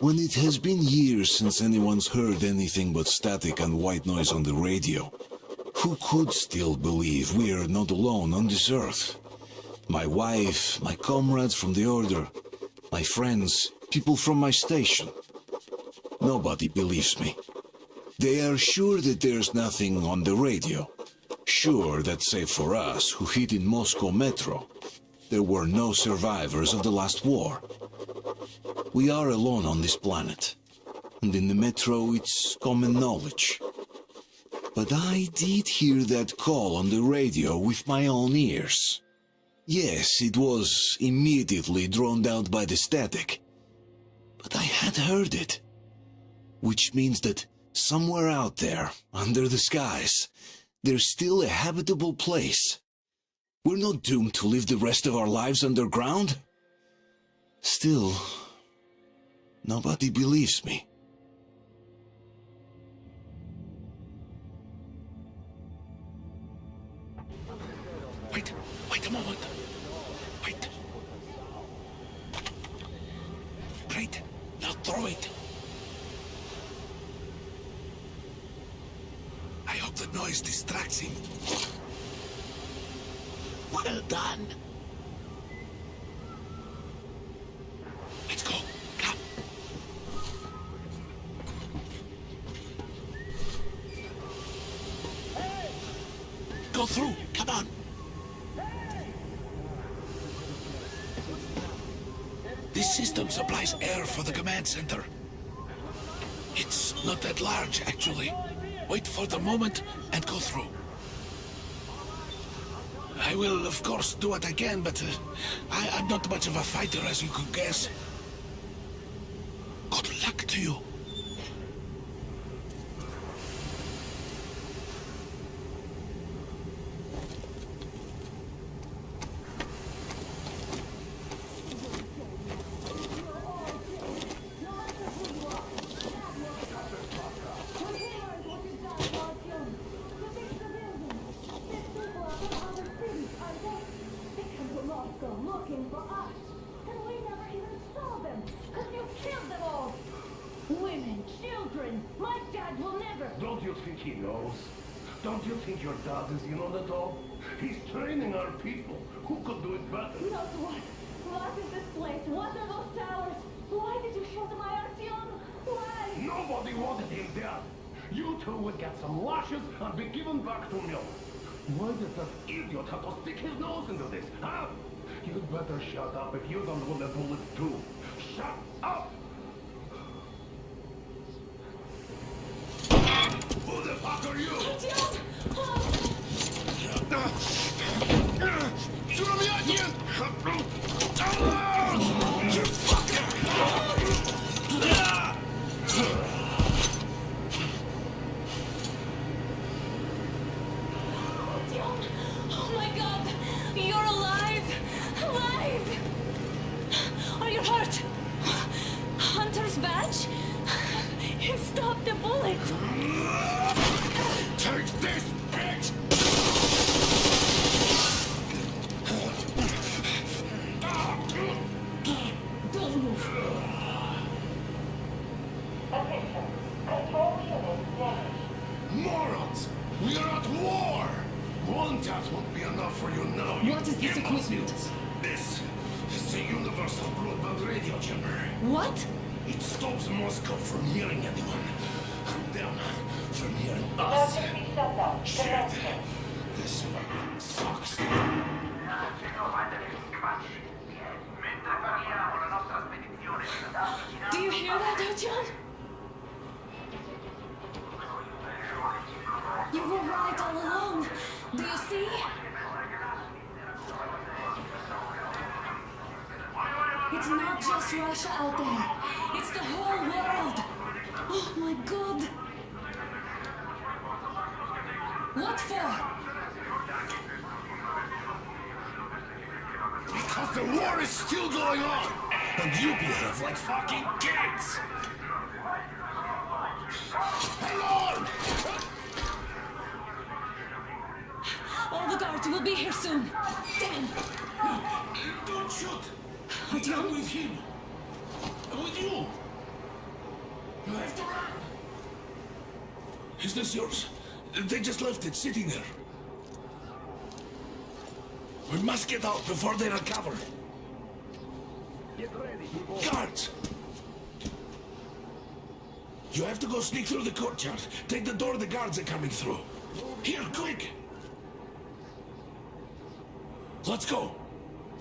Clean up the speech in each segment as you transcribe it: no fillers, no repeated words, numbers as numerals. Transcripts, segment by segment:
When it has been years since anyone's heard anything but static and white noise on the radio, who could still believe we are not alone on this earth? My wife, my comrades from the Order, my friends, people from my station. Nobody believes me. They are sure that there's nothing on the radio. Sure that save for us who hid in Moscow Metro, there were no survivors of the last war. We are alone on this planet, and in the Metro it's common knowledge. But I did hear that call on the radio with my own ears. Yes, it was immediately drowned out by the static, but I had heard it. Which means that somewhere out there, under the skies, there's still a habitable place. We're not doomed to live the rest of our lives underground. Still, nobody believes me. Wait a moment. Wait. Great. Now throw it. I hope the noise distracts him. Well done. Let's go. Come. Go through. Come on. This system supplies air for the command center. It's not that large, actually. Wait for the moment and go through. I will, of course, do what I can, but I'm not much of a fighter, as you could guess. Good luck to you. Looking for us, and we never even saw them, because you killed them all. Women, children, my dad will never. Don't you think he knows? Don't you think your dad is in on it all? He's training our people. Who could do it better? Not what? What is this place? What are those towers? Why did you shoot my Artyom? Why? Nobody wanted him dead. You two would get some lashes and be given back to milk. Why did that idiot have to stick his nose into this, huh? You'd better shut up if you don't want a bullet too. Shut up! Who the fuck are you? Artyom! You fucker! Oh my God! You're alive! Alive! Are you hurt? Hunter's badge? It stopped the bullet! Take this, bitch! Don't move! Attention. Control unit damaged. Morons! We are at war! One death won't be enough for you now. What is this equipment? This is the Universal Broadband Radio Jammer. What? It stops Moscow from hearing anyone. And them from hearing us. Emergency shutdown. Shit! Commencing. This fucking sucks. Do you hear that, Artyom? You were right all along. Do you see? It's not just Russia out there. It's the whole world. Oh my God. What for? Because the war is still going on. And you behave like fucking kids. Alarm! All the guards will be here soon. Damn. Don't shoot. Artyom? I'm with him. I'm with you. You have to run! Is this yours? They just left it sitting there. We must get out before they recover. Get ready, people. Guards! You have to go sneak through the courtyard. Take the door the guards are coming through. Here, quick! Let's go!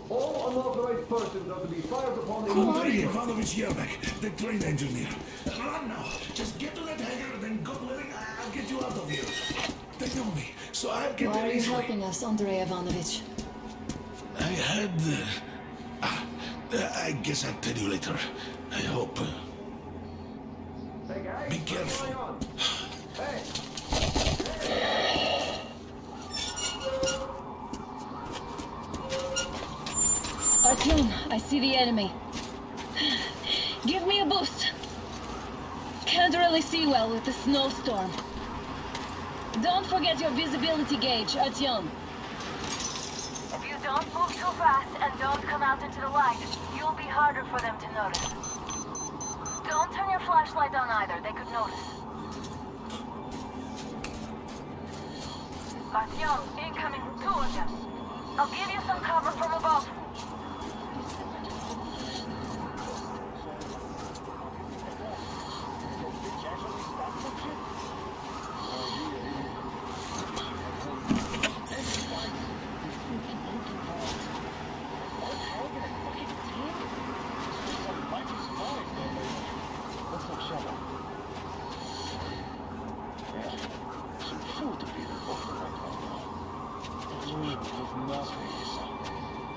All unauthorized persons are to be fired upon Andrei Ivanovich Yermak, the train engineer. Run now! Just get to that hangar, then God willing, I'll get you out of here. They know me, so I'll get Why there are you easily. helping us, Andrei Ivanovich? I had... I guess I'll tell you later. I hope. Hey guys, Be what's careful. going on? Hey! Artyom, I see the enemy. Give me a boost. Can't really see well with the snowstorm. Don't forget your visibility gauge, Artyom. If you don't move too fast and don't come out into the light, you'll be harder for them to notice. Don't turn your flashlight on either, they could notice. Artyom, incoming, 2 of them. I'll give you some cover from above.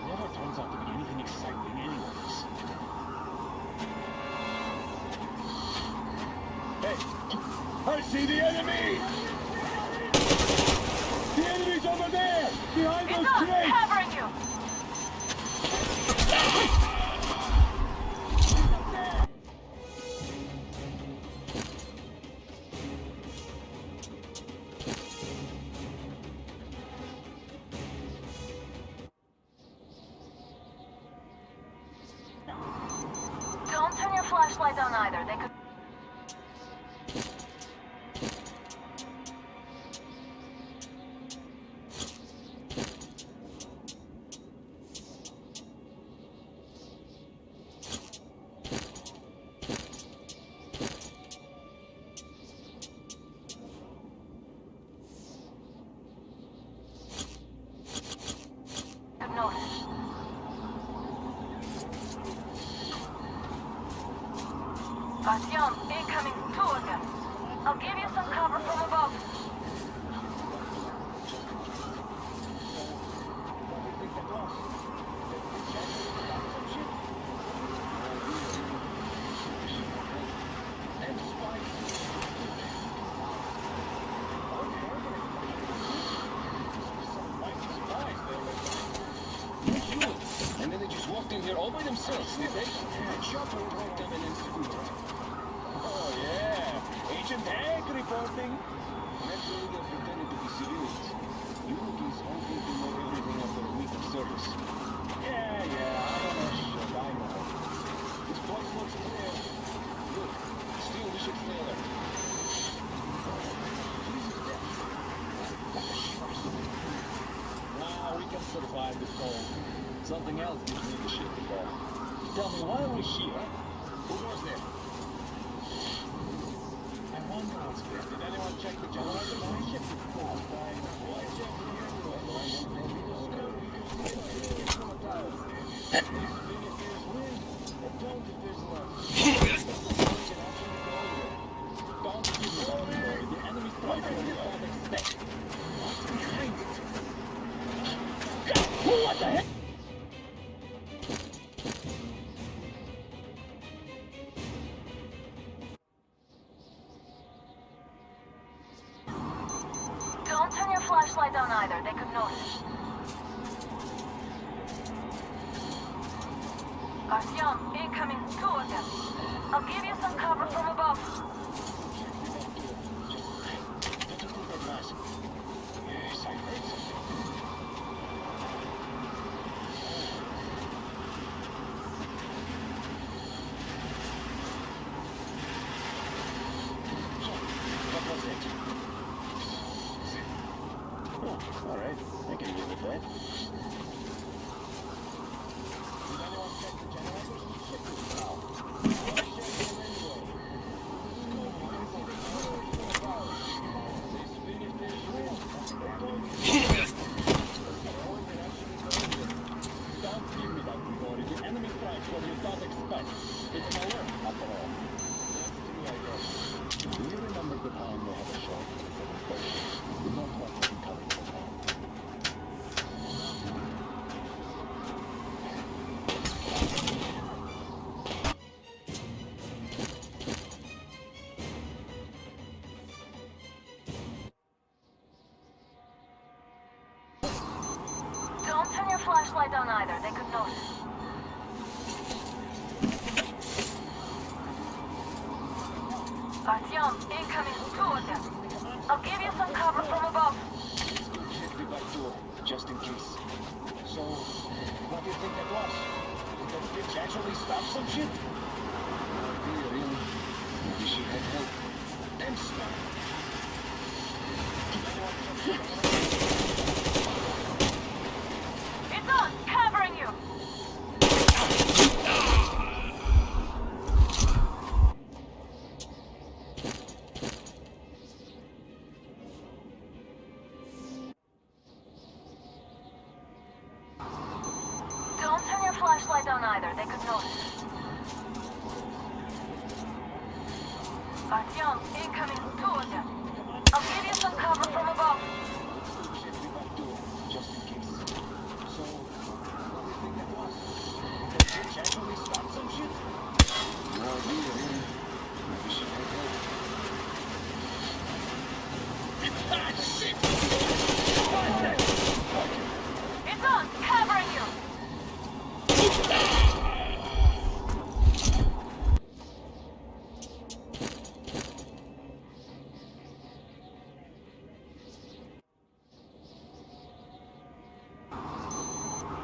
Never turns out to be anything exciting anyways. Hey! I see the enemy! The enemy's over there! Behind It's those us, crates! covering you! Don't turn your flashlight on either, they could... could notice. Artyom, incoming, 2 of them. I'll give you some cover from above. And then they just walked in here all by themselves, did they? Chopper brought them in scooter. Oh yeah, Agent Hank reporting. Naturally, they're pretending to be civilians. Unity's hoping to know everything after a week of service. Yeah, I don't know shit, I know. This place looks clear. Look, still we should stay there. Now we can survive the cold. Something else gives me the shit about. Tell me, why are we here? Who was there? I wonder what's there. Did anyone check the generator? I checked it. Oh, I checked the enemy's probably expect. What's behind it? What the heck? Don't turn your flashlight on either, they could notice. Artyom, incoming, 2 of them. I'll give you some cover from above. Yes, I heard something. right? I can live with that. Did anyone check the generators? Check this now. Why check them anyway? Don't give me that, Grigori. The enemy strikes what you don't expect. It's an alert, after all. That's true, I guess. Do you remember the time they had a shot before the station? We don't want to be covered for that. Don't turn your flashlight on either. They could notice. Artyom, incoming. Two of them. I'll give you some cover from above. Check the back door, just in case. So, what do you think that was? Did that bitch actually stop some shit? Oh, do you really? Maybe she had help. Damn smart. It's on! Covering you! Don't turn your flashlight on either. They could notice. Artyom, incoming. Two of them. I'll give you some cover from above. Check the back door, just in case. So, what do you think that was? Did that bitch actually stop some shit? No idea, really. Maybe she had help. Ah, shit! It's on! Covering you!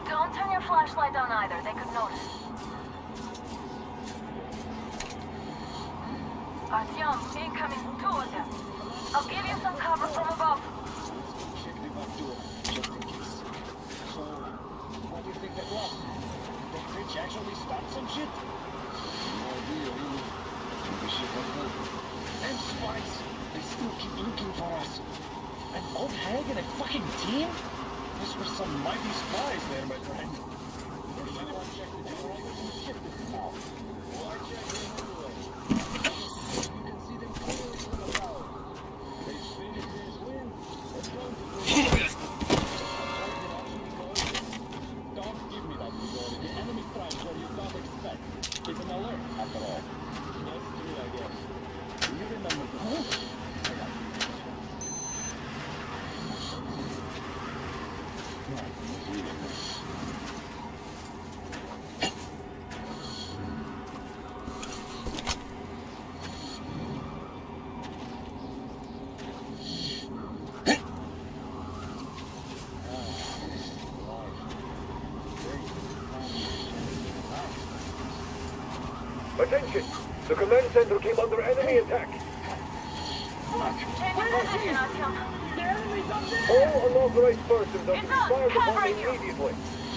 Don't turn your flashlight on either. They could notice. Artyom, incoming. Two of them. I'll give you some cover from above. Check the back door, just in case. So, what do you think that was? Did that bitch actually stop some shit? No idea, really. Maybe she had help. And spies! They still keep looking for us. An old hag and a fucking team? Those were some mighty spies there, my friend. If anyone check the generators and shift it now. Why check them anyway? You can see them clearly from the tower. They finished this win. Let's go. Don't give me that, Grigori. The enemy strikes where you don't expect. It's an alert, after all. That's true, I guess. Do you remember the... Attention! The command center came under enemy attack. Change your position, Artyom. All unauthorized persons are to It's be on! fired upon Covering you! immediately.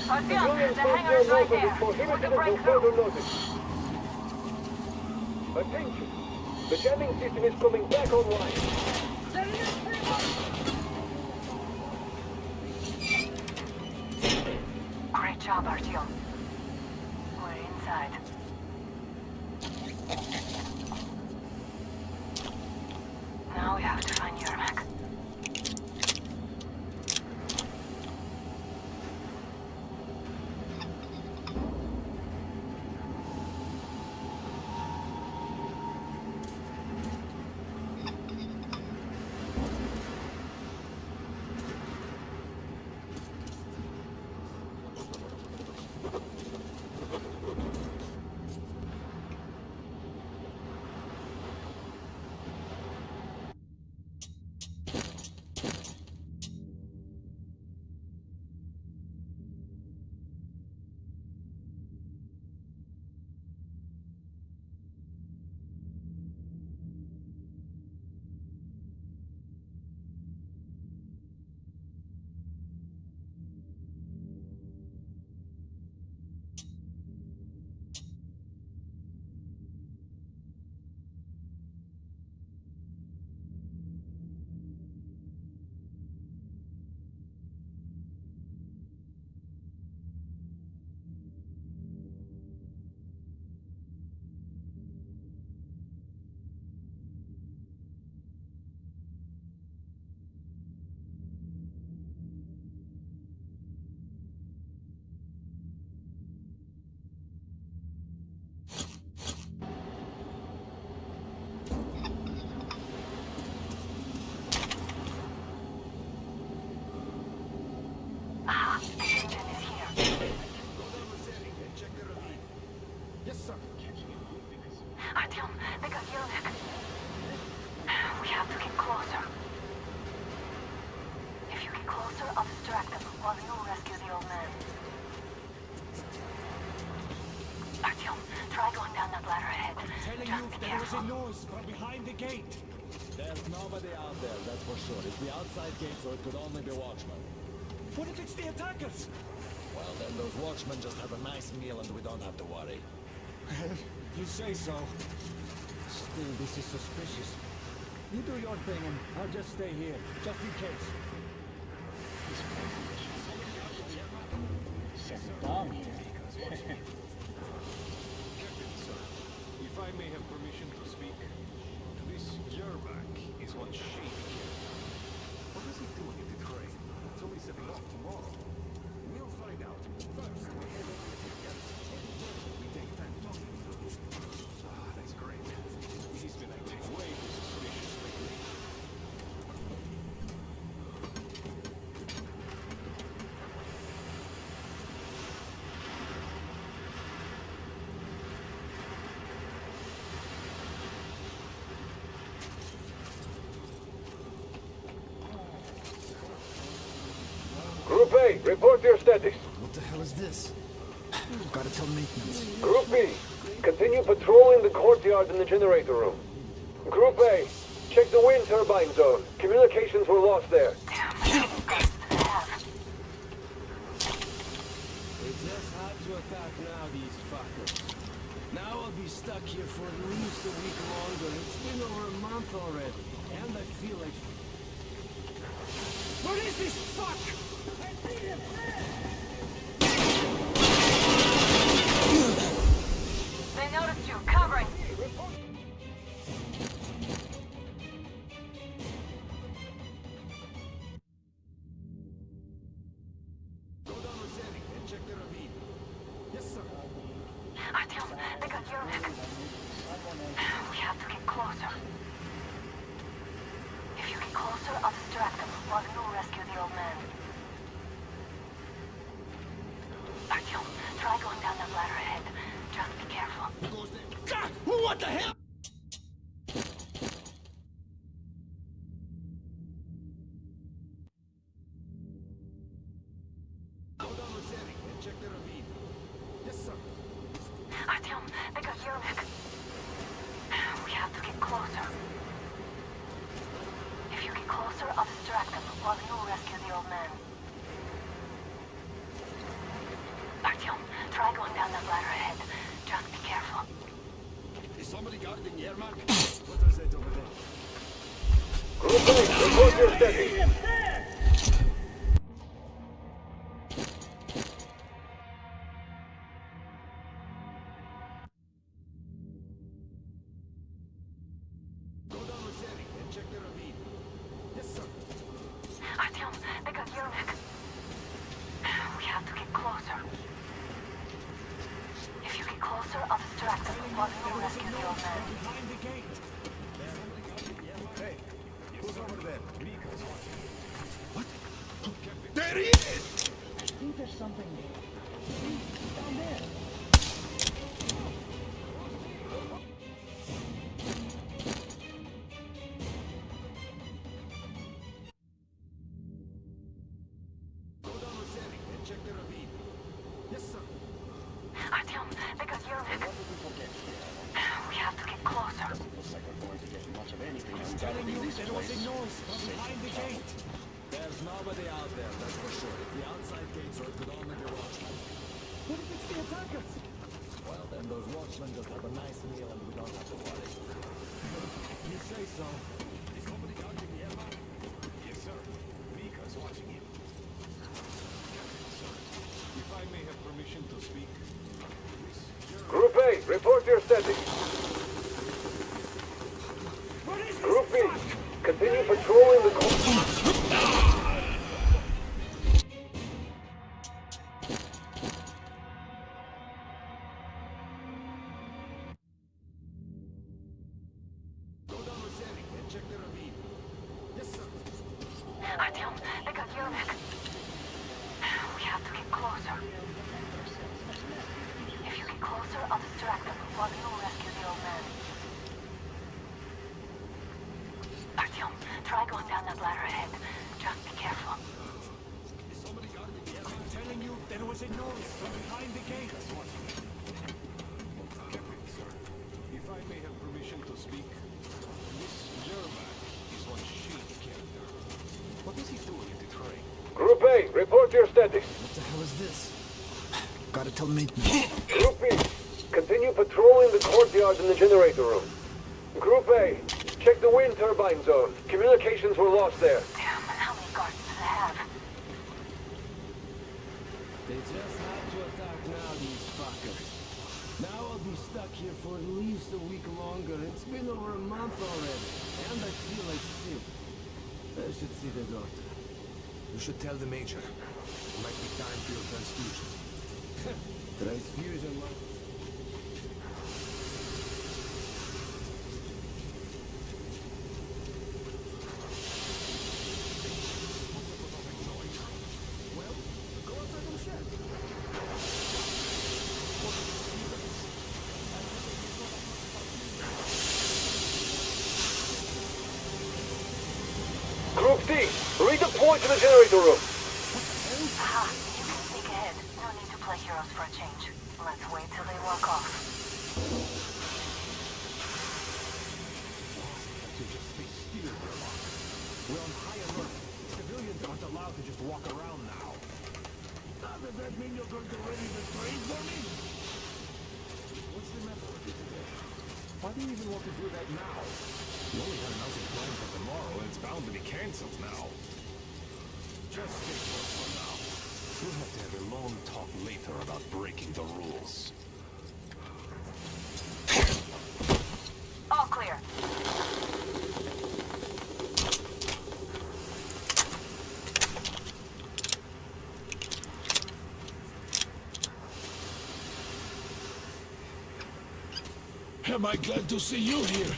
Artyom, Civilians the must hangar is bear right notice there. is You prohibited can until break further through. notice. Attention! The jamming system is coming back online. Great job, Artyom. We're inside. Now we have to find Yermak. There's nobody out there, that's for sure. It's the outside gate, so it could only be watchmen. What if it's the attackers? Well, then those watchmen just have a nice meal and we don't have to worry. You say so. Still, this is suspicious. You do your thing and I'll just stay here, just in case. Settle down here. Captain, sir, if I may have permission to speak, this Yerbak is one shady kid. What is he doing in the train? It's only setting off tomorrow. We'll find out. First, we head over to the garrison. We take time talking to him. Ah, that's great. He's been acting way too suspicious lately. Group A, report your status. What the hell is this? Gotta tell maintenance. Group B, continue patrolling the courtyard and the generator room. Group A, check the wind turbine zone. Communications were lost there. We just had to attack now, these fuckers. Now I'll be stuck here for at least a week longer. It's been over a month already. And I feel like... What is this? Fuck! They noticed you. Covering. Go down Rosetti and check the ravine. Yes, sir. Artyom, they got Yermak. We have to get closer. If you get closer, I'll distract them while you rescue the old man. Artyom, try going down that ladder ahead. Just be careful. God, what the hell? Go down Rosetti and check the ravine. Yes, sir. Artyom, they got Yermak. We have to get closer. If you get closer, I'll distract them while you rescue the old man. Artyom, try going down that ladder ahead. Just be careful. Is somebody guarding Yermak? What is that over there? Group A, report your status. Go down Rosetti and check the ravine. Yes, sir. Artyom, they got Yermak. We have to get closer. If you get closer, I'll distract them while you rescue the old man. Behind the gate. Hey, who's over there? Mika's watching. What? There he is! I think there's something down there. Go down Rosetti and check the ravine. Yes, sir. Artyom, they got Yermak. We have to get closer. Telling you there was a noise from behind the gate. There's nobody out there, that's for sure. It's the outside gate, so it could only be watchmen. What if it's the attackers? Well, then those watchmen just have a nice meal and we don't have to worry. You say so. Is somebody guarding Yermak? Yes, sir. Mika's watching him. Captain, sir, if I may have permission to speak, this Yerbak... Group A, report your status. What is this? Group B, continue patrolling the courtyard. Go down Rosetti and check the ravine. Yes, sir. Artyom, they got Yermak. We have to get closer. If you get closer, I'll distract them while you rescue the old man. Artyom, try going down that ladder ahead. Just be careful. Is somebody guarding Yermak? I'm telling you there was a noise from behind the gate. Captain, sir, if I may have permission to speak, this Yerbak What was he doing in the train? Group A, report your status. What the hell is this? Gotta tell me. Group B, continue patrolling the courtyard and the generator room. Group A, check the wind turbine zone. Communications were lost there. Damn, how many guards do they have? They just have to attack now, these fuckers. Now I'll be stuck here for at least a week longer. It's been over a month already, and I feel like sick. I should see the doctor. You should tell the Major. It might be time for your transfusion. Transfusion, what? Group D, redeploy to the generator room. Aha, you can sneak ahead. No need to play heroes for a change. Let's wait till they walk off. To just stay still for a while. We're on high alert. Civilians aren't allowed to just walk around now. Does that mean you're going to ready the train for me? What's the matter with you today? Why do you even want to do that now? You only had another plan for tomorrow, and it's bound to be cancelled now. Just stay put for now. We'll have to have a long talk later about breaking the rules. All clear. Am I glad to see you here?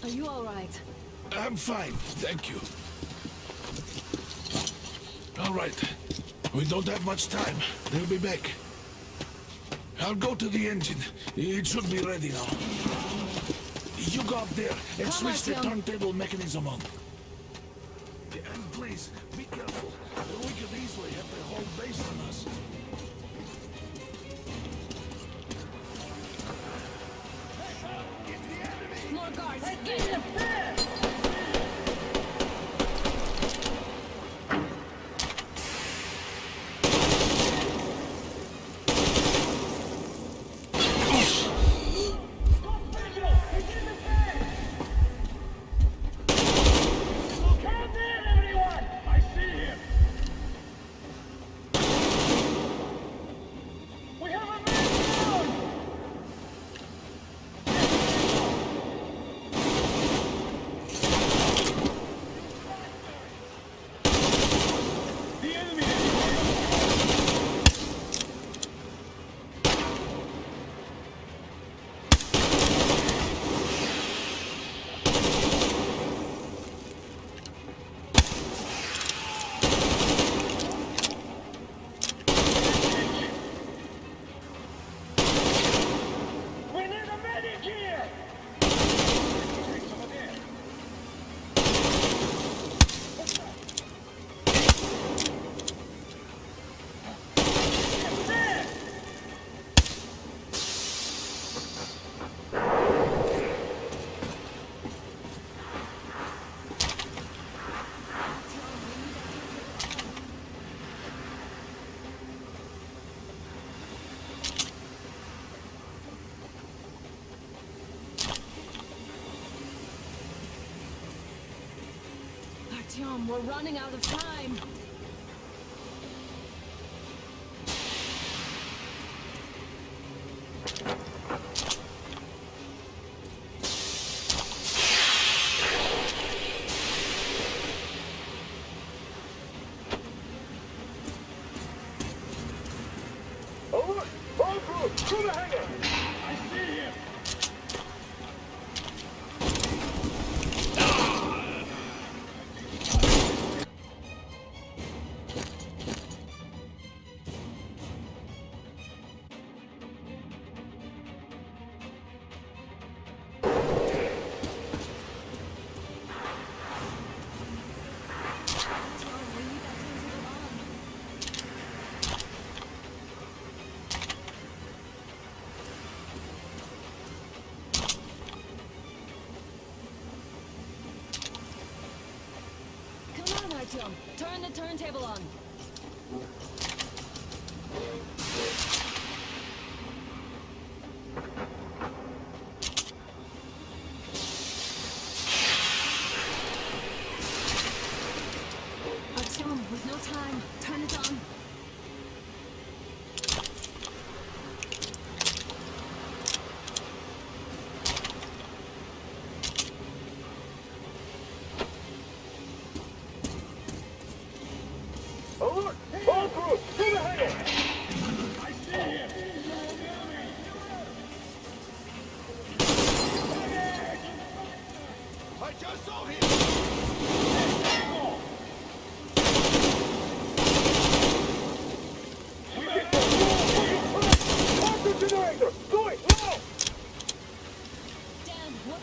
Are you all right? I'm fine, thank you. All right. We don't have much time. They'll be back. I'll go to the engine. It should be ready now. You go up there and switch the turntable mechanism on. And please, be careful. We could easily have the whole base on us. More guards! Get them! Artyom, we're running out of time. Alert! All group, through the hangar! I see him! Artyom, turn the turntable on. Artyom, with no time, turn it on. Alert! All crew, to the hangar! I see him! I just saw him! Off the generator! Do it! Now! Dan, what?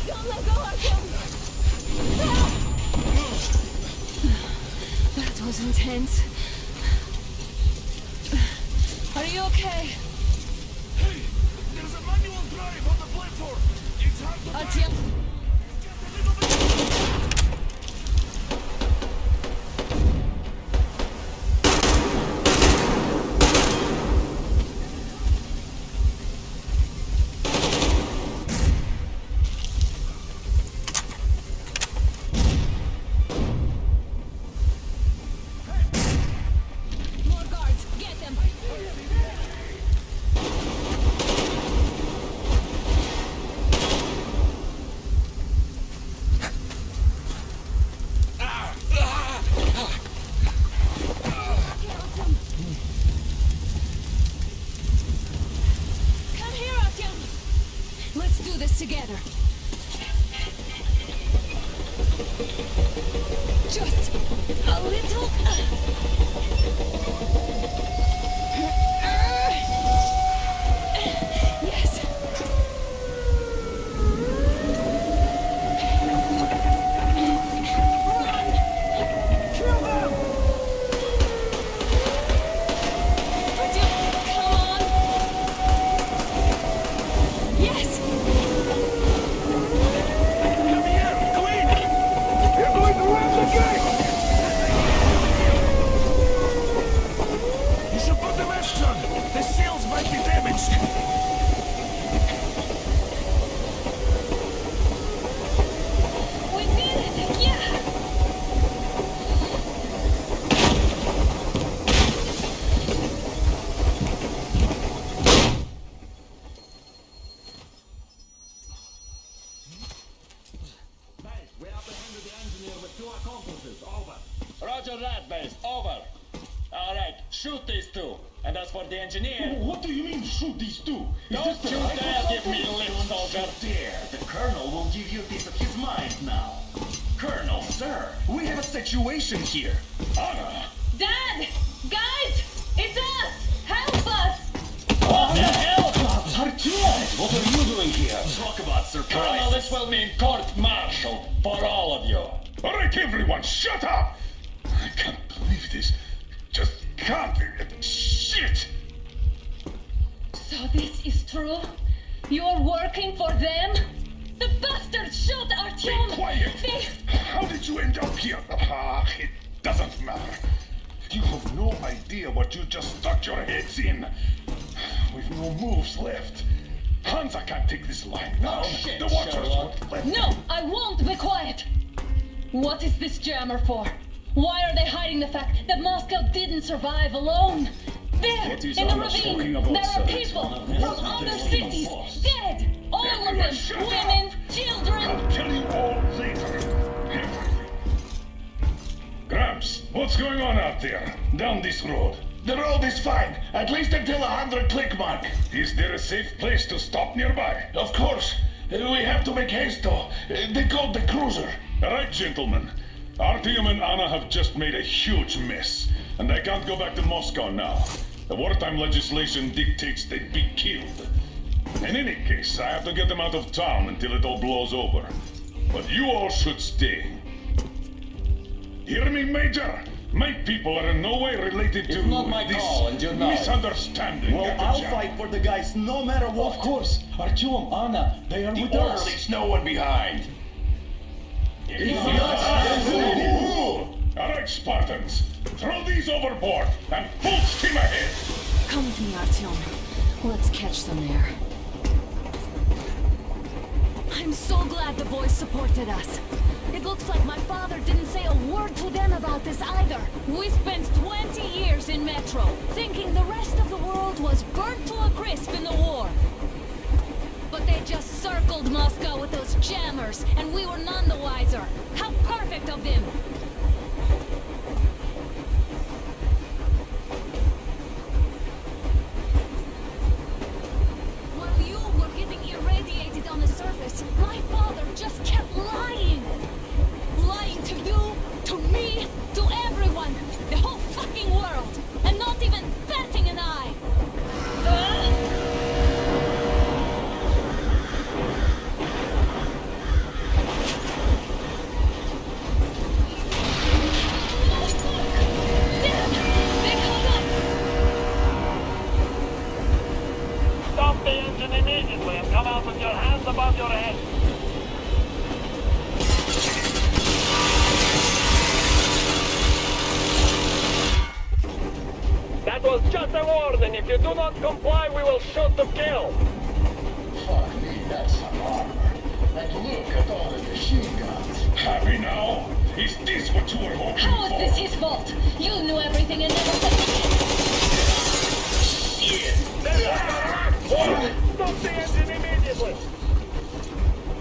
Don't let go, Artyom! That was intense. Are you okay? Hey! There's a manual drive on the platform! It's hard to Artyom? Just a little bit... More guards, get them! Come here, Artyom! Let's do this together. Just a little... Yes. Artyom, come on! Yes! Come here! Quick! You're going to ram the gate! You should put the vest on! The seals might be damaged! We did it! Yeah! We apprehended the engineer with 2 accomplices. Over. Roger that, base. Over. All right, shoot these 2. And as for the engineer... What do you mean, shoot these 2? Don't you dare give me lip, soldier! Dare. The Colonel will give you a piece of his mind now. Colonel, sir, we have a situation here. Honor! Dad! Guys! It's us! Help us! What the hell? Artyom, what are you doing here? Talk about surprise. Colonel, this will mean court-martial for all of you. All right, everyone, shut up! I can't believe this. Just can't. Shit! So this is true? You're working for them? The bastards shot Artyom! Be quiet! They... How did you end up here? It doesn't matter. You have no idea what you just stuck your heads in. We've no moves left. Hansa can't take this line now. shit, The Watchers Sherlock. won't let No, I won't be quiet! What is this jammer for? Why are they hiding the fact that Moscow didn't survive alone? There, What is in the Anna ravine, talking about, there are sir? people from other cities, dead! All of Everyone them! shut Women, up. children! I'll tell you all later. Everything. Gramps, what's going on out there? Down this road. The road is fine, at least until 100 click mark. Is there a safe place to stop nearby? Of course. We have to make haste though. They called the cruiser. All right, gentlemen. Artyom and Anna have just made a huge mess, and I can't go back to Moscow now. The wartime legislation dictates they'd be killed. In any case, I have to get them out of town until it all blows over. But you all should stay. Hear me, Major? My people are in no way related to It's not my this call, and you know it. misunderstanding. Well, I'll fight for the guys no matter what. Of course. Artyom, Anna, they are with us. Leaves no one behind. All right, Spartans. Throw these overboard and full steam ahead. Come with me, Artyom. Let's catch some air. I'm so glad the boys supported us. It looks like my father didn't say a word to them about this either. We spent 20 years in Metro, thinking the rest of the world was burnt to a crisp in the war. But they just circled Moscow with those jammers, and we were none the wiser. How perfect of them! While you were getting irradiated on the surface, my father just kept lying. Lying to you, to me, to everyone, the whole fucking world, and not even batting an eye. Stop the engine immediately and come out with your hands above your head. That was just a warning. If you do not comply, we will shoot to kill. Fuck me, that's some armor. And look at all the machine guns. Happy now? Is this what you were hoping How is for? this his fault? You knew everything and never said Stop the engine immediately.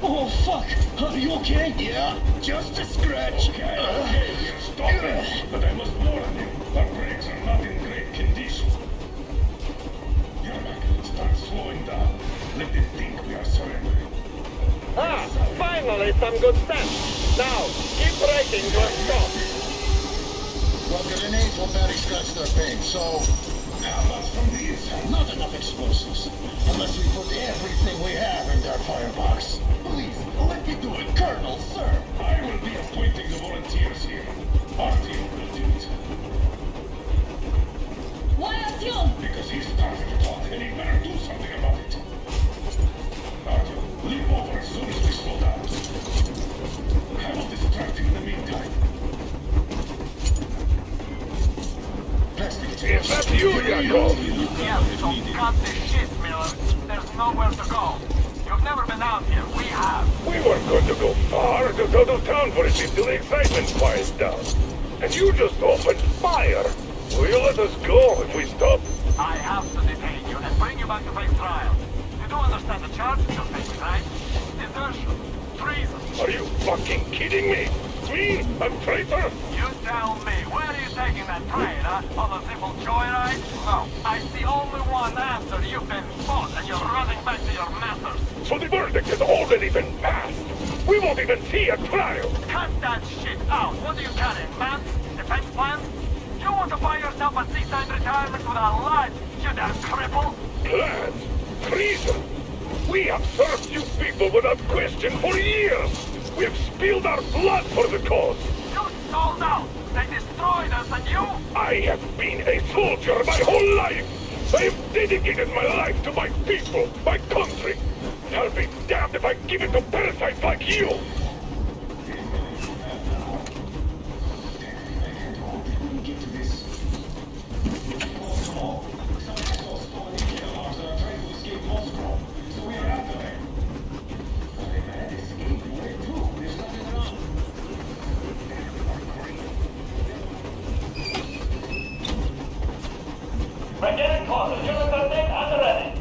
Oh, fuck. Are you okay? Yeah, just a scratch. Okay, stop it. But I must warn you, our brakes are not in great condition. Yermak, start slowing down. Let them think we are surrendering. Ah, finally some good sense. Now, keep braking to a stop. Well, grenades will barely scratch their paint, so... How much from the inside? Not enough explosives. Unless we put everything we have in their firebox. Please, let me do it, Colonel, sir. I will be appointing the volunteers here. Artyom will do it. Why Artyom? Because he started to talk and he better do something about it. Artyom, leap over as soon as we slow down. I will distract him in the meantime. Is that you, Yakov? Yes, so cut this shit, Miller. There's nowhere to go. You've never been out here. We have. We weren't going to go far, just out of town for a bit till the excitement quiets down. And you just opened fire. Will you let us go if we stop? I have to detain you and bring you back to face trial. You do understand the charges you're facing, right? Desertion, treason. Are you fucking kidding me? Me? A traitor? You tell me, where are you taking that train, huh? On a simple joyride? No, I see only one answer. You've been fought and you're running back to your masters. So the verdict has already been passed. We won't even see a trial. Cut that shit out. What do you carry, man? Defense plans? You want to buy yourself a seaside retirement with a life, you damn cripple? Plans? Treason? We have served you people without question for years. We have spilled our blood for the cause. You sold out. They destroyed us and you? I have been a soldier my whole life. I have dedicated my life to my people, my country. I'll be damned if I give it to parasites like you. We're getting closer. Units are dead and ready.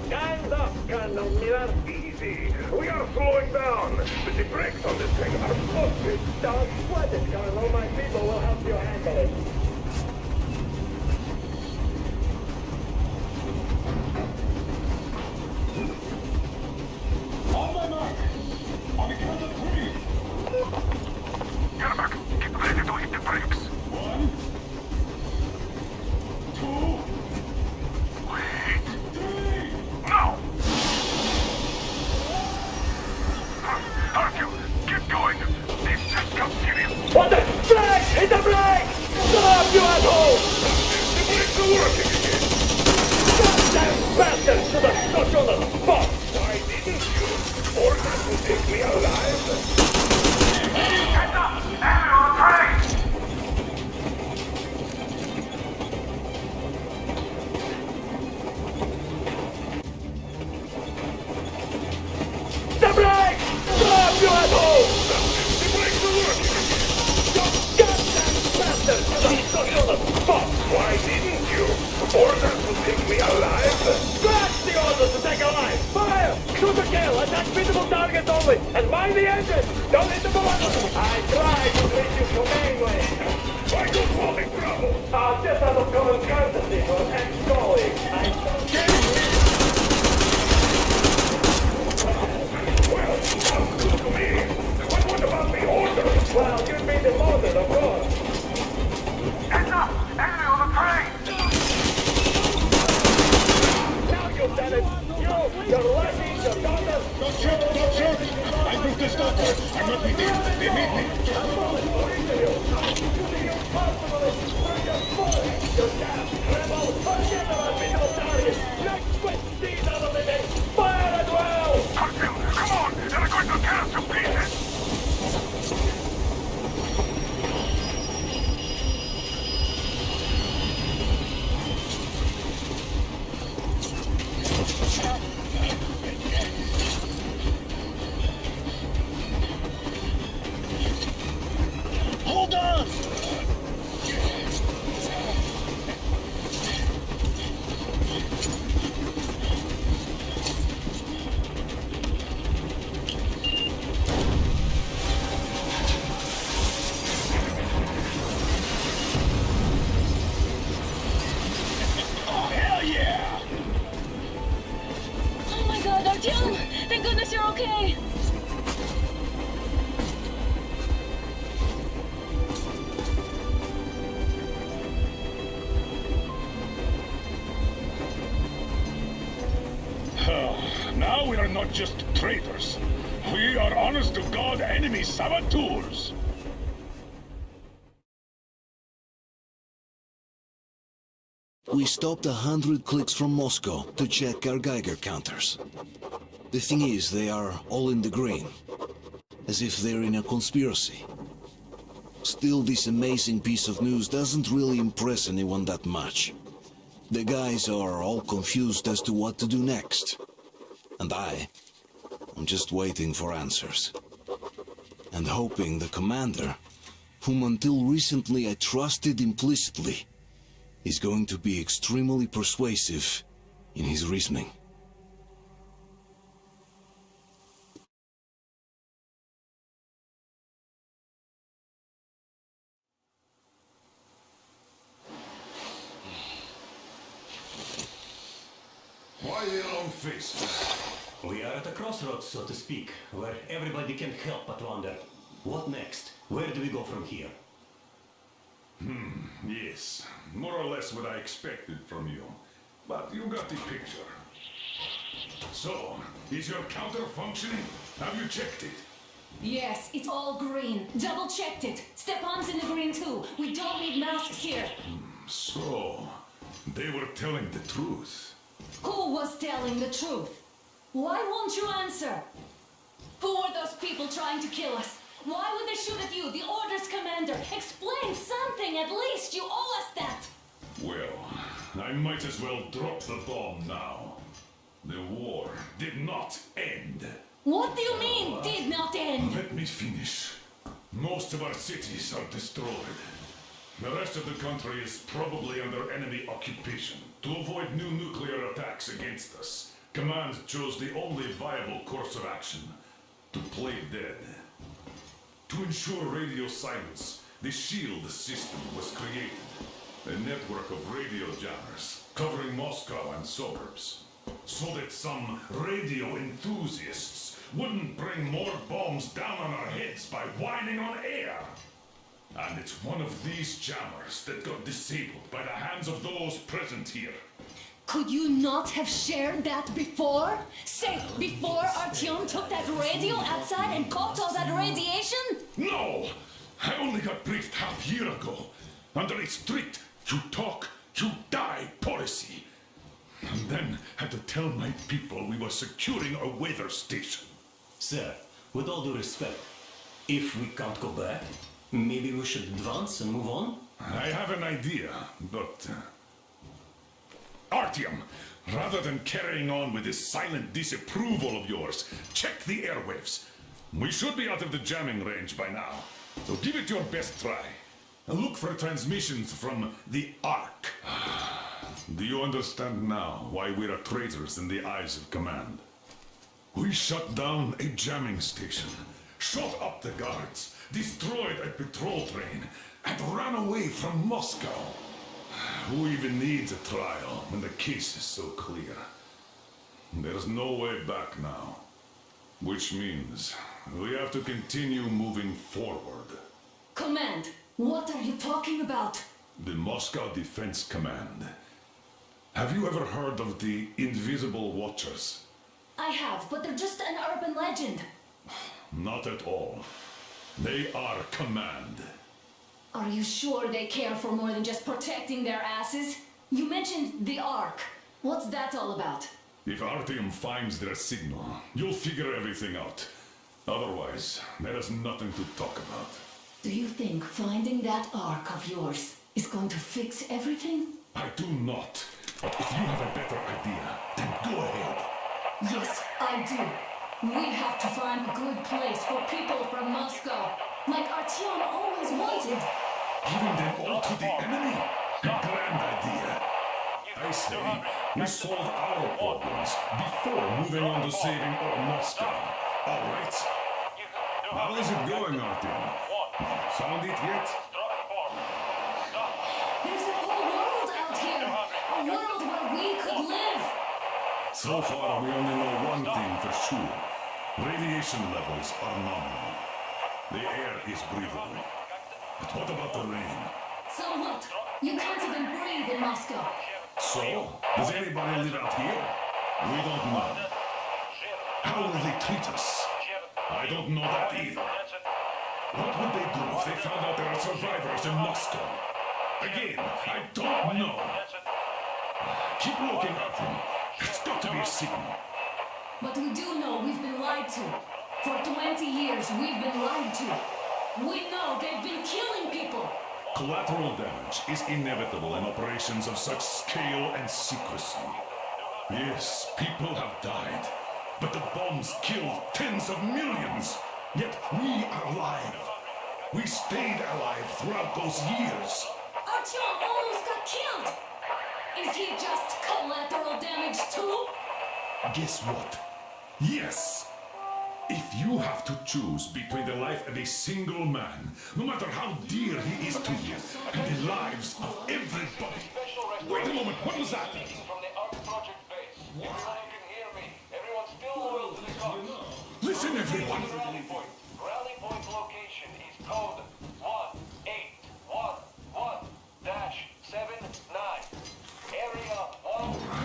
Stand up, Colonel Miller. Easy. We are slowing down. But the brakes on this thing are busted. Don't sweat it, Colonel. My people will help you handle it. Orders to take me alive? Scratch the orders to take alive! Fire! Shoot to kill! Attack visible targets only! And mind the engine! Don't hit the button! I tried to treat you humanely! Why you call me trouble? Just out of common courtesy for an ex-colleague. I can't... Well, sounds good to me. But what about the orders? Well, you'd be demoted, of course. Enough! Enemy on the train! Now you've done it! Your lucky, your daughter... Don't shoot! Don't shoot! I'm with this doctor. I'm not with him. They meet me. Your dad, rebel, forget about visible targets! Next quick, seize out of the day! Fire at will! Cartel, come on! They're going to tear us to pieces! Hold on! Oh my god, Artyom! Thank goodness you're okay! Now we are not just traitors. We are honest-to-God enemy saboteurs. We stopped 100 clicks from Moscow to check our Geiger counters. The thing is, they are all in the green, as if they're in a conspiracy. Still, this amazing piece of news doesn't really impress anyone that much. The guys are all confused as to what to do next. And I'm just waiting for answers. And hoping the commander, whom until recently I trusted implicitly, is going to be extremely persuasive in his reasoning. Why the long face? We are at a crossroads, so to speak, where everybody can help but wonder. What next? Where do we go from here? Yes, more or less what I expected from you. But you got the picture. So, is your counter functioning? Have you checked it? Yes, it's all green. Double checked it. Stepan's in the green too. We don't need masks here. So, they were telling the truth. Who was telling the truth? Why won't you answer? Who were those people trying to kill us? Why would they shoot at you, the orders commander? Explain something, at least. You owe us that. Well, I might as well drop the bomb now. The war did not end. What do you mean, did not end? Let me finish. Most of our cities are destroyed. The rest of the country is probably under enemy occupation. To avoid new nuclear attacks against us, Command chose the only viable course of action: to play dead. To ensure radio silence, the SHIELD system was created. A network of radio jammers covering Moscow and suburbs. So that some radio enthusiasts wouldn't bring more bombs down on our heads by whining on air. And it's one of these jammers that got disabled by the hands of those present here. Could you not have shared that before? Say, before Artyom took that radio outside and caught all that radiation? No! I only got briefed half year ago. Under a strict, you talk, you die policy. And then had to tell my people we were securing a weather station. Sir, with all due respect, if we can't go back, maybe we should advance and move on? I have an idea, but... Artyom, rather than carrying on with this silent disapproval of yours, check the airwaves. We should be out of the jamming range by now, so give it your best try. And look for transmissions from the Ark. Do you understand now why we are traitors in the eyes of command? We shut down a jamming station, shot up the guards, destroyed a patrol train, and ran away from Moscow. Who even needs a trial when the case is so clear? There's no way back now. Which means we have to continue moving forward. Command, what are you talking about? The Moscow Defense Command. Have you ever heard of the Invisible Watchers? I have, but they're just an urban legend. Not at all. They are command. Are you sure they care for more than just protecting their asses? You mentioned the Ark. What's that all about? If Artyom finds their signal, you'll figure everything out. Otherwise, there is nothing to talk about. Do you think finding that Ark of yours is going to fix everything? I do not. But if you have a better idea, then go ahead. Yes, I do. We have to find a good place for people from Moscow, like Artyom always wanted. Giving them all to the enemy? A grand idea. I say, we solve our problems before moving on to saving all Moscow. All right? How is it going, Artyom? Found it yet? There's a whole world out here. A world where we could live. So far, we only know one thing for sure. Radiation levels are nominal. The air is breathable. But what about the rain? So what? You can't even breathe in Moscow. So, does anybody live out here? We don't know. How will they treat us? I don't know that either. What would they do if they found out there are survivors in Moscow? Again, I don't know. Keep looking at them. It's got to be a signal. But we do know we've been lied to. For 20 years, we've been lied to. We know they've been killing people. Collateral damage is inevitable in operations of such scale and secrecy. Yes, people have died, but the bombs killed tens of millions. Yet we are alive. We stayed alive throughout those years. Artyom almost got killed. Is he just collateral damage too? Guess what? Yes. If you have to choose between the life of a single man, no matter how dear he is to you, and the lives of everybody. Wait a moment, what was that? From the Ark Project base. Everyone can hear me. Everyone still loyal to the cause. Listen, everyone. Rally point. Rally point location is code 1811-79. Area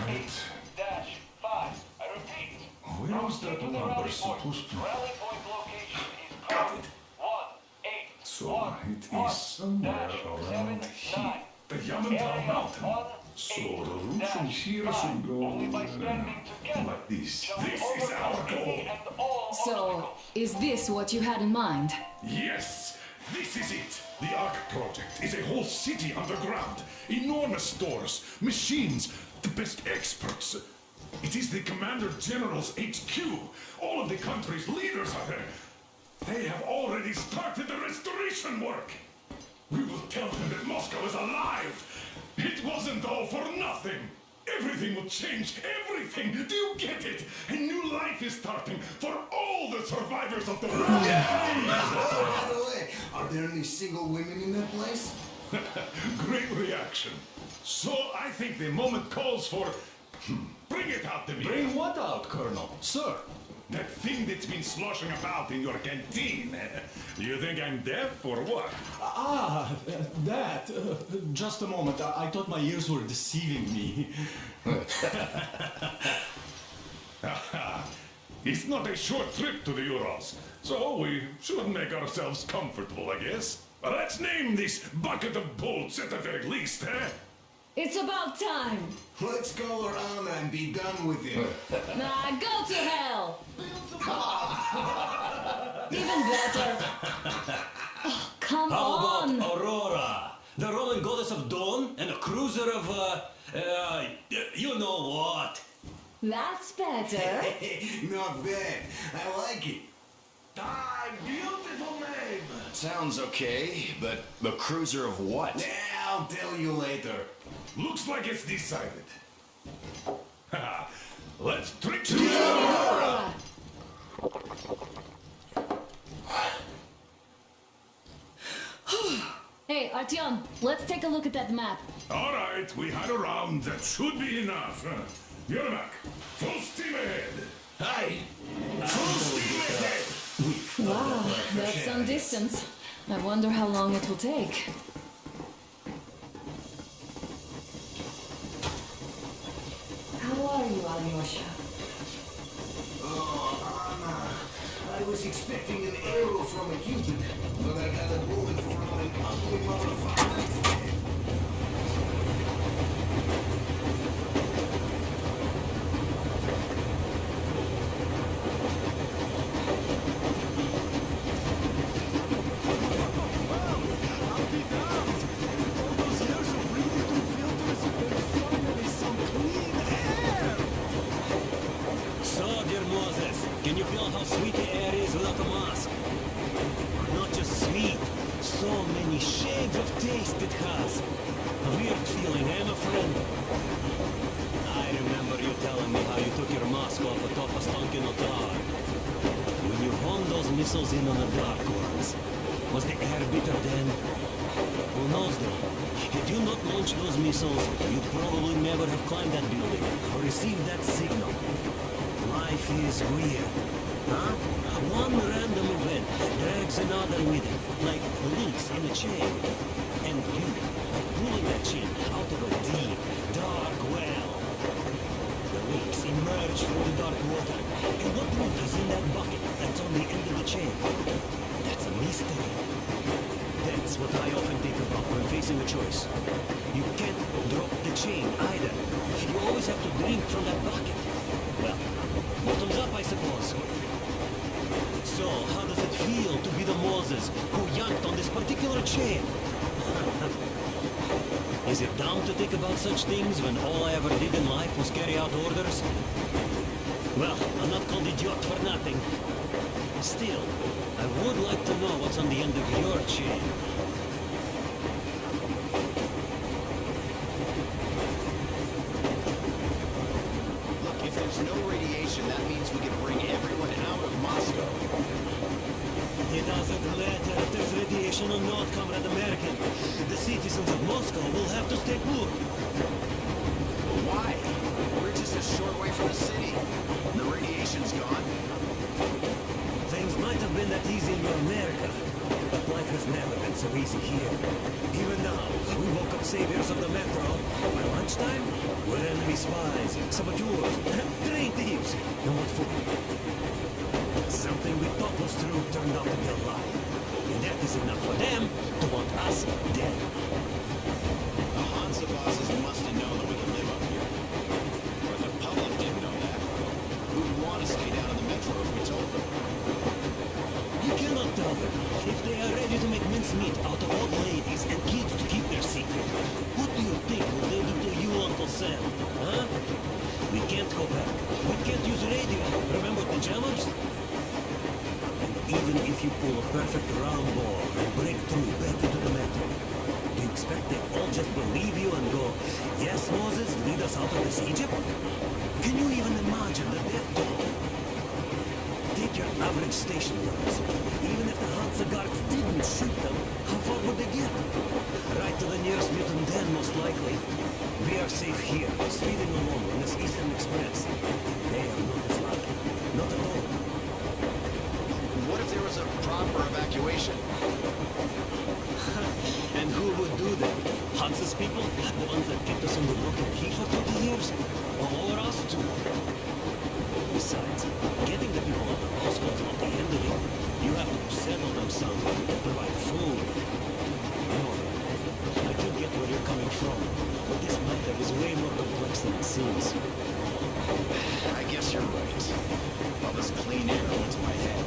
18-5. I repeat. Where was that number supposed to... Rally point location is code 1811-79. So, it is somewhere around here. The Yamantau Mountain. So, the route from here should go... like this. This is our goal. So, is this what you had in mind? Yes, this is it. The Ark Project is a whole city underground. Enormous stores, machines, the best experts. It is the Commander General's HQ. All of the country's leaders are there. They have already started the restoration work. We will tell them that Moscow is alive. It wasn't all for nothing. Everything will change. Everything. Do you get it? A new life is starting for all the survivors of the war. By the way, are there any single women in that place? Great reaction. So I think the moment calls for... Bring it out to me. Bring what out, Colonel? Sir. That thing that's been sloshing about in your canteen. You think I'm deaf or what? That. Just a moment. I thought my ears were deceiving me. It's not a short trip to the Urals, so we should make ourselves comfortable, I guess. Let's name this bucket of bolts at the very least, eh? It's about time. Let's go around and be done with it. Nah, go to hell. Even better. Oh, come How on. about Aurora? The Roman goddess of dawn and a cruiser of, you know what? That's better. Not bad. I like it. Ah, beautiful name. Sounds okay, but the cruiser of what? Yeah, I'll tell you later. Looks like it's decided. Let's trick to Hey, Artyom, let's take a look at that map. All right, we had a round. That should be enough. Yermak, full steam ahead. Aye. Full steam ahead. Wow, that's some distance. I wonder how long it will take. How are you, Alyosha? Oh, Anna, I was expecting an arrow from a Cupid, but I got a bullet from an ugly motherfucker instead. So, dear Moses, can you feel how sweet the air is without a mask? Not just sweet, so many shades of taste it has. A weird feeling, my friend? I remember you telling me how you took your mask off atop a Stankino tower. When you honed those missiles in on the Dark Ones, was the air bitter then? Who knows though? Had you not launched those missiles, you'd probably never have climbed that building or received that signal. Life is weird, huh? One random event drags another with it, like links in a chain. And you are pulling that chain out of a deep, dark well. The links emerge from the dark water, and what link is in that bucket that's on the end of the chain? That's a mystery. That's what I often think about when facing a choice. You can't drop the chain either. You always have to drink from that bucket. Well, bottoms up, I suppose. So, how does it feel to be the Moses who yanked on this particular chain? Is it dumb to think about such things when all I ever did in life was carry out orders? Well, I'm not called idiot for nothing. Still, I would like to know what's on the end of your chain. Look, if there's no radiation, that means we can bring everyone out of Moscow. It doesn't matter if there's radiation or not, Comrade American. The citizens of Moscow will have to stay put. Why? We're just a short way from the city. The radiation's gone. Things might have been that easy in America, but life has never been so easy here. Even now, we woke up saviors of the metro. By lunchtime, we're enemy spies, saboteurs, train thieves. And what for? Something we thought was true turned out to be a lie. And that is enough for them to want us dead. The Hansa bosses must have known that we could live up here. But the public didn't know that. Who'd want to stay down in the metro if we told them? You cannot tell them. If they are ready to make mincemeat out of old ladies and kids to keep their secret, what do you think will they do to you, Uncle Sam? Huh? We can't go back. We can't use radio. Remember the jammers? And even if you pull a perfect round ball and break through back into the metro, do you expect they all just believe you and go, yes, Moses, lead us out of this Egypt? Can you even imagine the death toll? Take your average station guards. Even if the Hansa guards didn't shoot them, how far would they get? Right to the nearest mutant den, most likely. We are safe here, speeding along on this Eastern Express. They are not as lucky. Not at all. What if there was a proper evacuation? And who would do that? Hansa's people? The ones that kept us on the lock and key for 20 years? Or us too? Besides, getting the people out of Moscow is not the end of it. You have to settle them some, provide food. No, I do get where you're coming from, but this matter is way more complex than it seems. I guess you're right. All this clean air went to my head.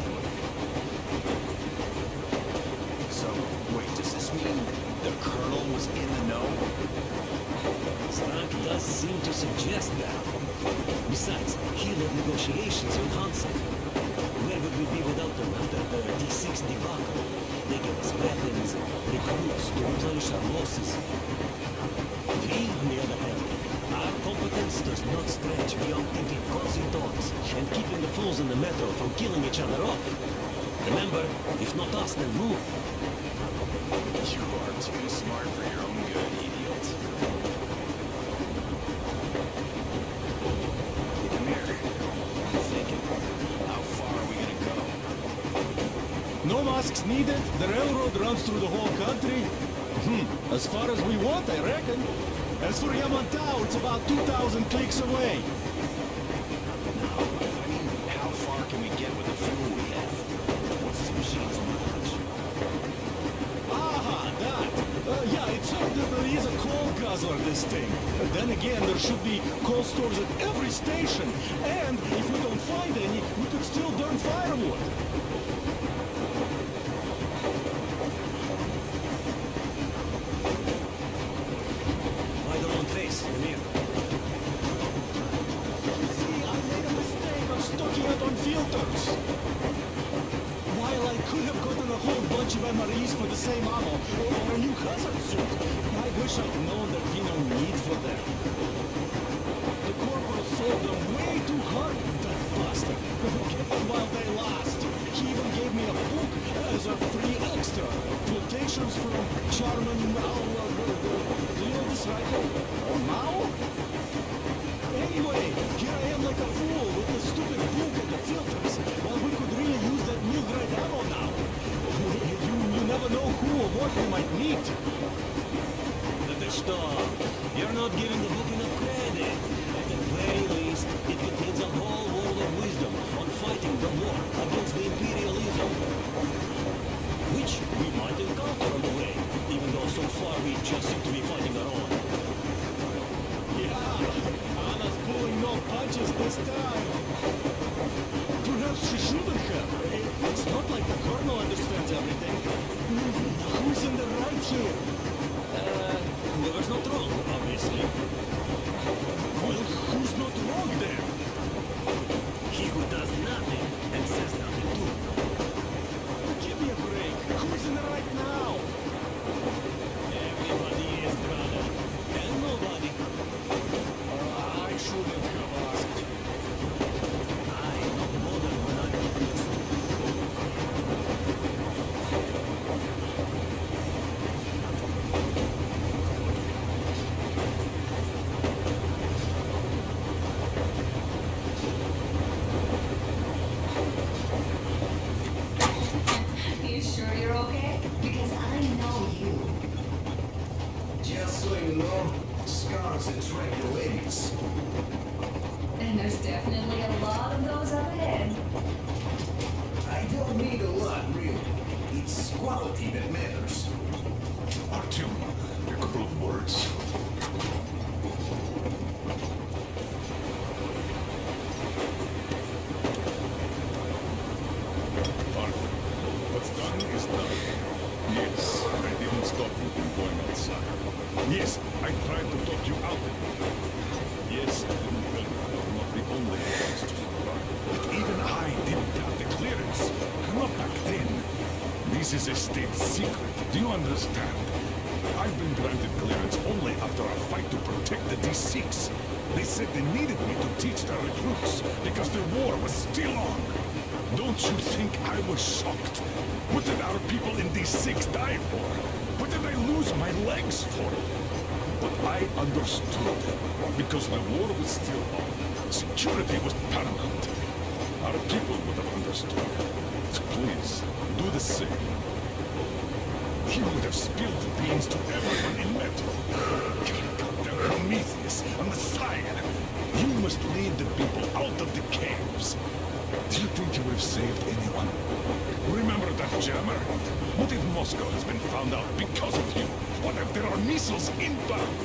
So, wait, does this mean the Colonel was in the know? Stank does seem to suggest that. Besides, he led negotiations with Hansa. Where would we be without them after the D6 debacle? They give us weapons, recruits to replenish our losses. We, on the other hand, our competence does not stretch beyond thinking cozy thoughts and keeping the fools in the metro from killing each other off. Remember, if not us, then who? You are too smart for your own good, idiot. Come here. I'm thinking, how far are we gonna go? No masks needed. The railroad runs through the whole country. As far as we want, I reckon. As for Yamantau, it's about 2,000 clicks away. No, I mean, how far can we get with the fuel we have? What's this machine's mileage? Aha, that. Yeah, it certainly is a coal guzzler, this thing. But then again, there should be coal stores at every station. And if we don't find any, we could still burn firewood. Why the long face, Emir? See, I made a mistake of stocking it on filters. While I could have gotten a whole bunch of MREs for the same ammo, or a new hazard suit, I wish I'd known there'd be no need for them. The corporal sold them way too hard, that bastard. Get them while they last. He even gave me a book as a free extra. Quotations from Charman Mao. Do you know this writer? Mao? Anyway, here I am like a fool with the stupid book and the filters. Well, we could really use that new grade ammo now. You never know who or what we might meet. Stop. You're not giving the book enough credit. At the very least, it contains a whole world of wisdom on fighting the war against the imperialism. Which we might encounter on the way, even though so far we just seem to be fighting our own. Yeah, Anna's pulling no punches this time. Perhaps she shouldn't have. It's not like the colonel understands everything. Who's in the right here? Whoever's not wrong, obviously. Well, who's not wrong then? He who does nothing and says nothing too. Give me a break. Who's in the right now? Everybody is, brother. And nobody. I shouldn't have asked. I'm not bothered when I'm understood. You sure you're okay? Because I know you. Just so you know, scars attract the ladies. And there's definitely a lot of those up ahead. I don't need a lot, really. It's quality that matters. Artyom, a couple of words. Arthur, what's done is done. Yes, I didn't stop you from going outside. Yes, I tried to talk you out of it. Yes, I didn't tell you I'm not the only ones to survive. But even I didn't have the clearance. Not back then. This is a state secret. Do you understand? I've been granted clearance only after a fight to protect the D6. They said they needed me to teach their recruits because the war was still on. Don't you think I was shocked? What did our people in D6 die for? What did I lose my legs for? But I understood, because the war was still on. Security was paramount. Our people would have understood. So please, do the same. He would have spilled the beans to everyone in Metro. Goddamn Prometheus, a Messiah. You must lead the people out of the caves. Do you think you would have saved anyone? Remember that jammer? What if Moscow has been found out because of you? What if there are missiles inbound?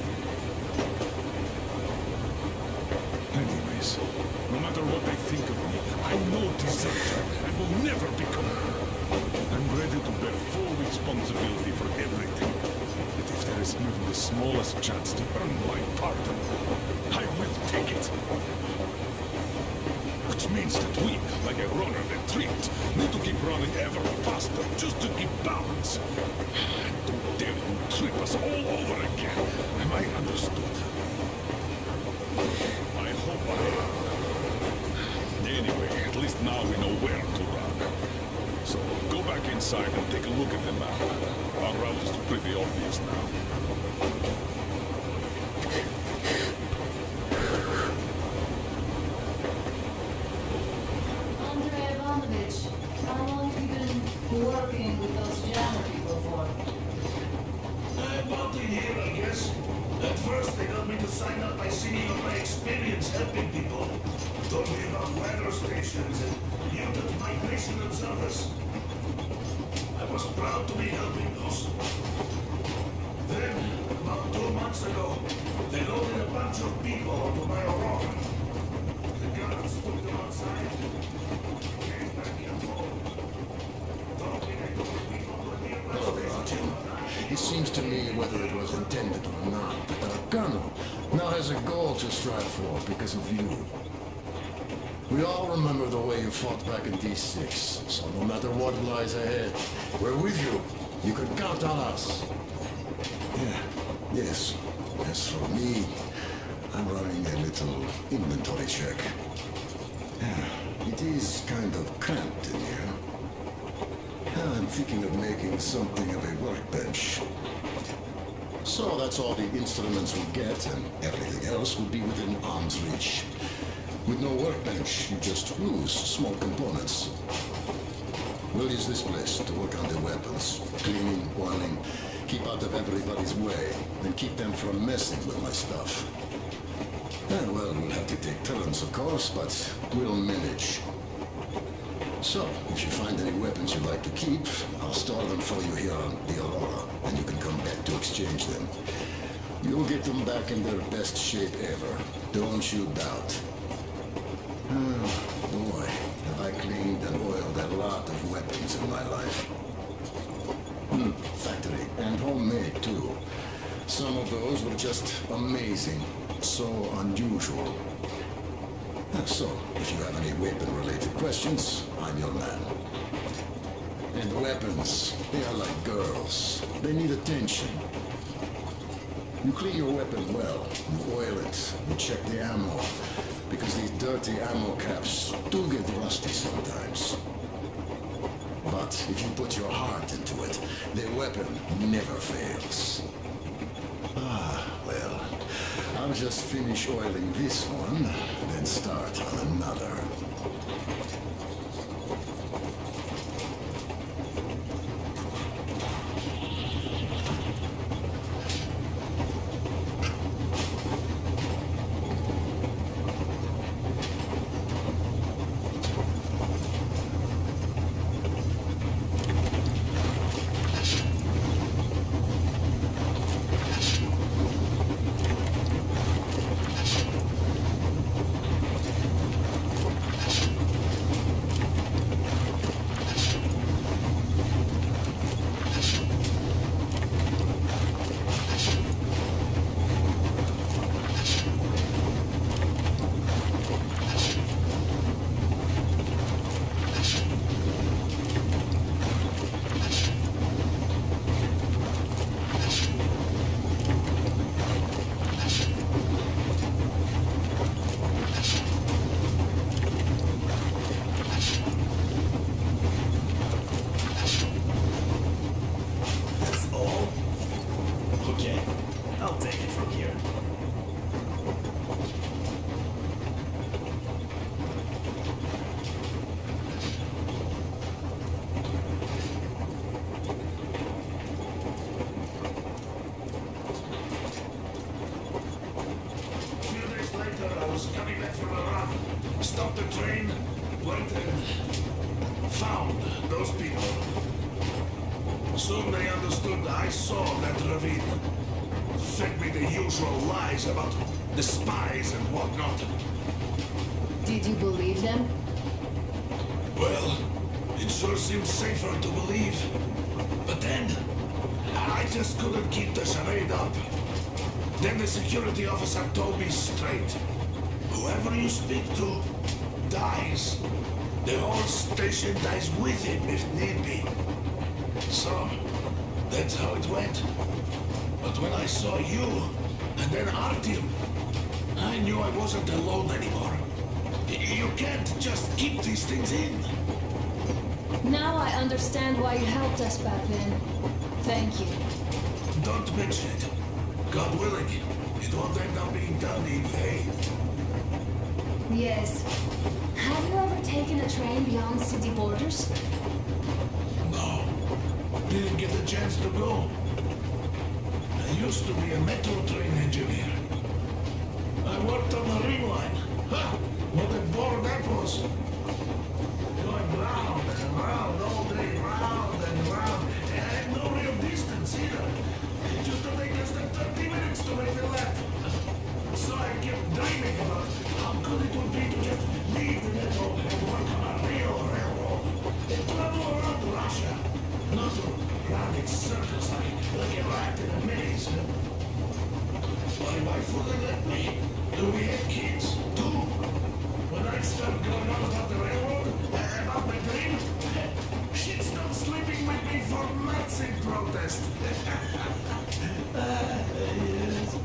Anyways, no matter what they think of me, I'm no deserter and will never become one. I'm ready to bear full responsibility for everything. But if there is even the smallest chance to earn my pardon, I will take it. Which means that we, like a runner that tripped, need to keep running ever faster just to keep balance. Don't dare you trip us all over again. Am I understood? I hope I am. Anyway, at least now we know where to run. So go back inside and take a look at the map. Our route is pretty obvious now. Andrei Ivanovich, how long have you been working with those jammer people for? About a year, I guess. At first, they got me to sign up by singing of my experience helping people. Told me about weather stations and mutant migration observers. I was proud to be helping those. Then, about 2 months ago, they loaded a bunch of people onto my Aurora. The guards took them outside. Came back in home. Told me they told people to be Hello there, Artyom. It seems to me, whether it was intended or not, that our colonel now has a goal to strive for because of you. We all remember the way you fought back in D6, so no matter what lies ahead, we're with you. You can count on us. Yes. As for me, I'm running a little inventory check. It is kind of cramped in here. I'm thinking of making something of a workbench. So that's all the instruments we get, and everything else will be within arm's reach. With no workbench, you just lose small components. We'll use this place to work on the weapons. Cleaning, oiling, keep out of everybody's way, and keep them from messing with my stuff. And well, we'll have to take turns, of course, but we'll manage. So, if you find any weapons you'd like to keep, I'll store them for you here on the Aurora, and you can come back to exchange them. You'll get them back in their best shape ever. Don't you doubt. Oh, boy, have I cleaned and oiled a lot of weapons in my life. Factory, and homemade, too. Some of those were just amazing. So unusual. So, if you have any weapon-related questions, I'm your man. And weapons, they are like girls. They need attention. You clean your weapon well, you oil it, you check the ammo, because these dirty ammo caps do get rusty sometimes. But if you put your heart into it, the weapon never fails. Well, I'll just finish oiling this one, then start on another. Soon they understood I saw that ravine. Fed me the usual lies about the spies and whatnot. Did you believe them? Well, it sure seemed safer to believe. But then, I just couldn't keep the charade up. Then the security officer told me straight. Whoever you speak to, dies, the whole station dies with him if need be. So, that's how it went. But when I saw you, and then Artyom, I knew I wasn't alone anymore. You can't just keep these things in. Now I understand why you helped us back then. Thank you. Don't mention it. God willing, it won't end up being done in vain. Yes. Have you ever taken a train beyond city borders? No. Didn't get the chance to go. I used to be a metro train engineer. I worked on the ring line. Ha! What a bore that was. Going round and round all day, round and round. And no real distance either. It used to take less than 30 minutes to make the lap. So I kept dreaming about how good it would be to just leave the metro and work on a real railroad. And travel around Russia. Not to run in circles like a rat in a maze. My wife wouldn't let me. Do we have kids? Too. When I started going on about the railroad, about my dream, she'd stop sleeping with me for months in protest. Yes.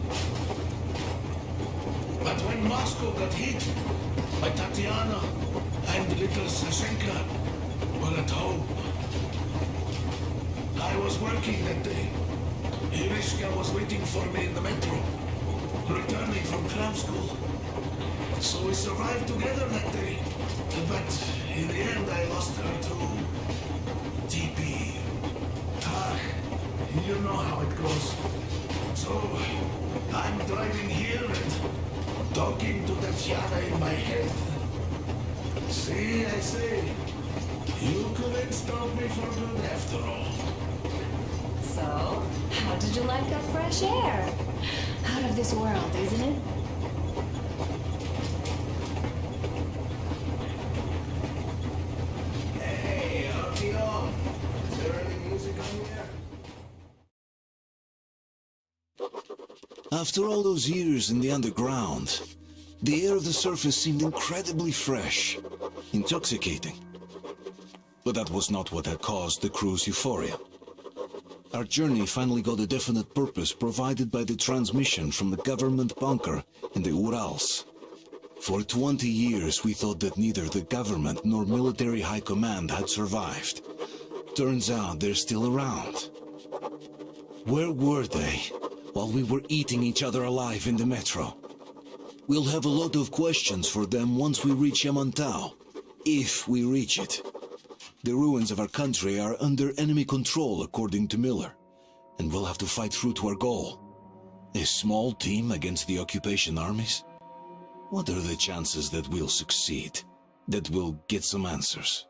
But when Moscow got hit, my Tatiana and little Sashenka were at home. I was working that day. Irishka was waiting for me in the metro, returning from cram school. So we survived together that day. But in the end, I lost her to TP. You know how it goes. So I'm driving here and talking to Tatiana in my head. See, I say, you couldn't stop me for good after all. So, how did you like that fresh air? Out of this world, isn't it? Hey, Artyom. Is there any music on here? After all those years in the underground, the air of the surface seemed incredibly fresh, intoxicating. But that was not what had caused the crew's euphoria. Our journey finally got a definite purpose provided by the transmission from the government bunker in the Urals. For 20 years we thought that neither the government nor military high command had survived. Turns out they're still around. Where were they while we were eating each other alive in the metro? We'll have a lot of questions for them once we reach Yamantau, if we reach it. The ruins of our country are under enemy control, according to Miller, and we'll have to fight through to our goal. A small team against the occupation armies? What are the chances that we'll succeed, that we'll get some answers?